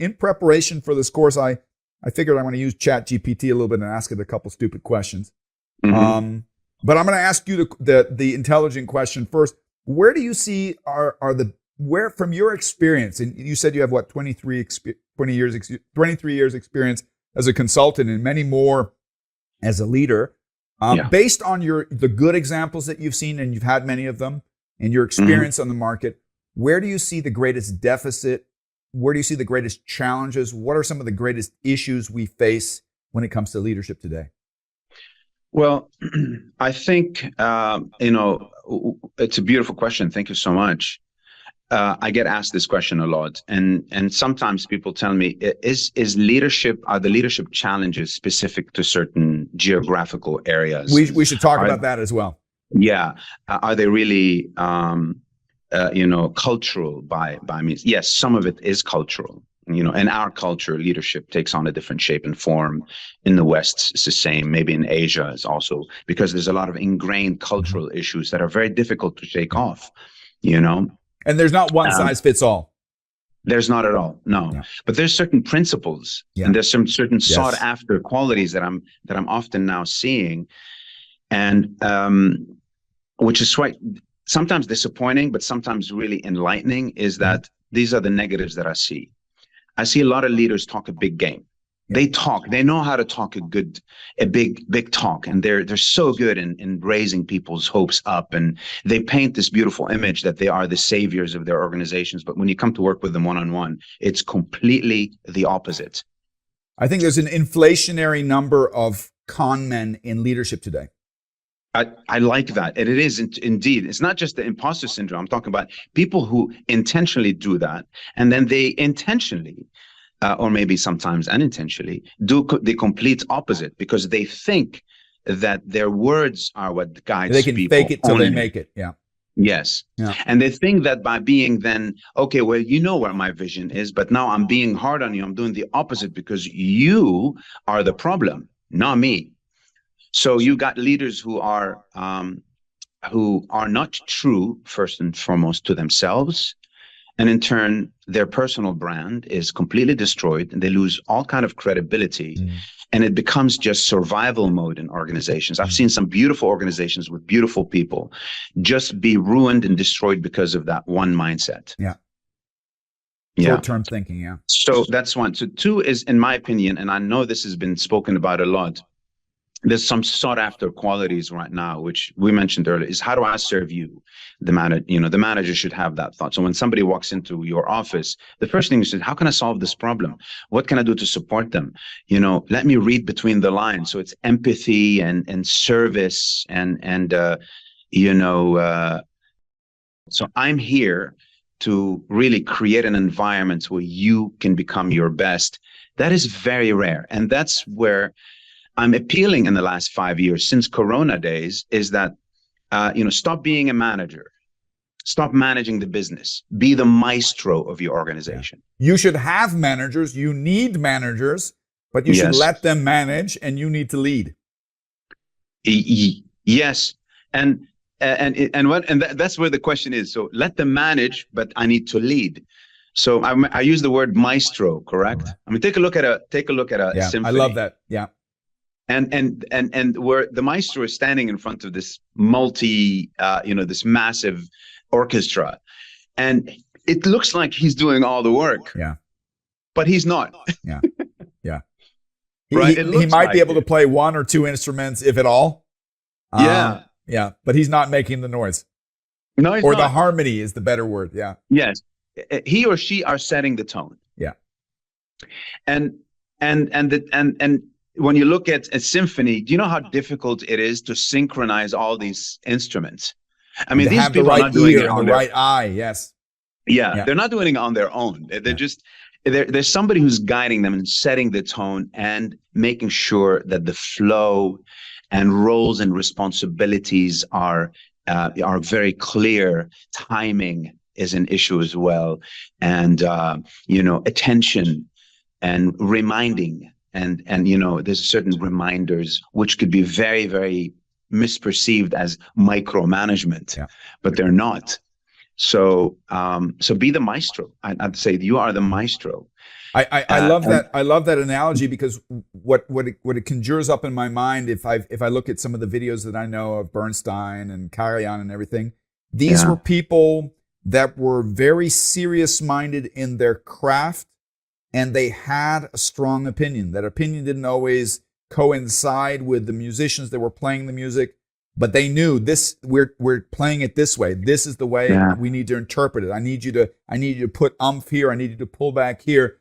in preparation for this course, I figured I want to use ChatGPT a little bit and ask it a couple stupid questions. Mm-hmm. But I'm going to ask you the intelligent question first. Where do you see where from your experience, and you said you have 23 years experience as a consultant and many more as a leader, based on the good examples that you've seen, and you've had many of them, and your experience on the market, where do you see the greatest deficit? Where do you see the greatest challenges? What are some of the greatest issues we face when it comes to leadership today? Well, I think, it's a beautiful question. Thank you so much. I get asked this question a lot, and sometimes people tell me, are the leadership challenges specific to certain geographical areas? We should talk about that as well. Yeah. Are they really, cultural by means? Yes, some of it is cultural. In our culture, leadership takes on a different shape and form. In the West, it's the same. Maybe in Asia, it's also because there's a lot of ingrained cultural issues that are very difficult to shake off, And there's not one size fits all. There's not at all, no. Yeah. But there's certain principles, and there's some certain sought after qualities that I'm often now seeing, and which is quite sometimes disappointing, but sometimes really enlightening. Is that these are the negatives that I see. I see a lot of leaders talk a big game. They know how to talk a big talk, and they're so good in raising people's hopes up, and they paint this beautiful image that they are the saviors of their organizations. But when you come to work with them one-on-one, it's completely the opposite. I think there's an inflationary number of con men in leadership today. I like that. And it is indeed. It's not just the imposter syndrome. I'm talking about people who intentionally do that, and then they intentionally, or maybe sometimes unintentionally, do the complete opposite, because they think that their words are what guides people. They can fake it till they make it. Yeah. Yes. Yeah. And they think that by being then, okay, well, you know where my vision is, but now I'm being hard on you. I'm doing the opposite because you are the problem, not me. So you got leaders who are not true, first and foremost, to themselves. And in turn, their personal brand is completely destroyed, and they lose all kind of credibility. And it becomes just survival mode in organizations. I've seen some beautiful organizations with beautiful people just be ruined and destroyed because of that one mindset. Yeah. Short-term thinking, yeah. So that's one. So two is, in my opinion, and I know this has been spoken about a lot, there's some sought after qualities right now, which we mentioned earlier, is how do I serve you? The manager should have that thought. So when somebody walks into your office, the first thing is, how can I solve this problem? What can I do to support them? Let me read between the lines. So it's empathy and service so I'm here to really create an environment where you can become your best. That is very rare. And that's where I'm appealing in the last 5 years since Corona days, is that, stop being a manager, stop managing the business, be the maestro of your organization. You should have managers. You need managers, but you should let them manage, and you need to lead. Yes. And that's where the question is. So let them manage, but I need to lead. So I use the word maestro, correct? Right. I mean, take a look at a symphony. I love that. Yeah. And where the maestro is standing in front of this this massive orchestra, and it looks like he's doing all the work. Yeah. But he's not. Yeah. Yeah. Right. He might be able to play one or two instruments, if at all. Yeah. Yeah. But he's not making the noise. No, he's or not. The harmony is the better word. Yeah. Yes. He or she are setting the tone. Yeah. And when you look at a symphony, do you know how difficult it is to synchronize all these instruments? I mean, these people are not doing it on the right eye. Yes. Yeah, they're not doing it on their own. They're just there's somebody who's guiding them and setting the tone and making sure that the flow and roles and responsibilities are very clear. Timing is an issue as well, and attention and reminding. And there's certain reminders which could be very, very misperceived as micromanagement, but they're not. So be the maestro. I'd say you are the maestro. I love that. I love that analogy because what it conjures up in my mind, if I look at some of the videos that I know of Bernstein and Karajan and everything, these were people that were very serious minded in their craft, and they had a strong opinion. That opinion didn't always coincide with the musicians that were playing the music, but they knew this. We're playing it this way. This is the way we need to interpret it. I need you to put umph here. I need you to pull back here.